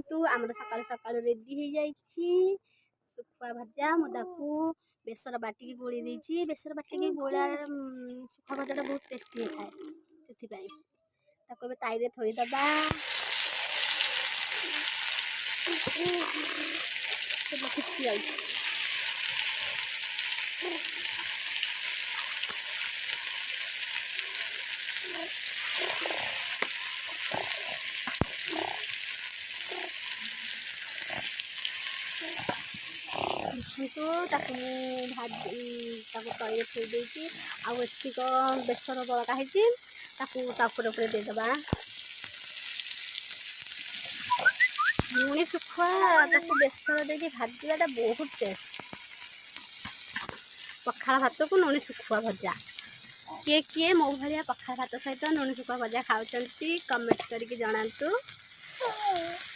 देखु आम सकाल सकाल रेडी हो जाइए शुखुआ भजा मुदाकू बेसर बाटिकी गोली देती बेसर बाटिकी गोला शुखुआ भजाटा बहुत टेस्टी होता है से ताई थोईदबा तो तई थोई देती आक बेसर बड़का होपर देदबा लुणी शुखुआ बेसर देके भाजवाटा बहुत टेस्ट पखाड़ भात को लुणी शुखुआ भजा किए किए मो भाया पखाड़ भात सहित लुणी शुखुआ भजा खाऊँ कमेंट करके जनातु।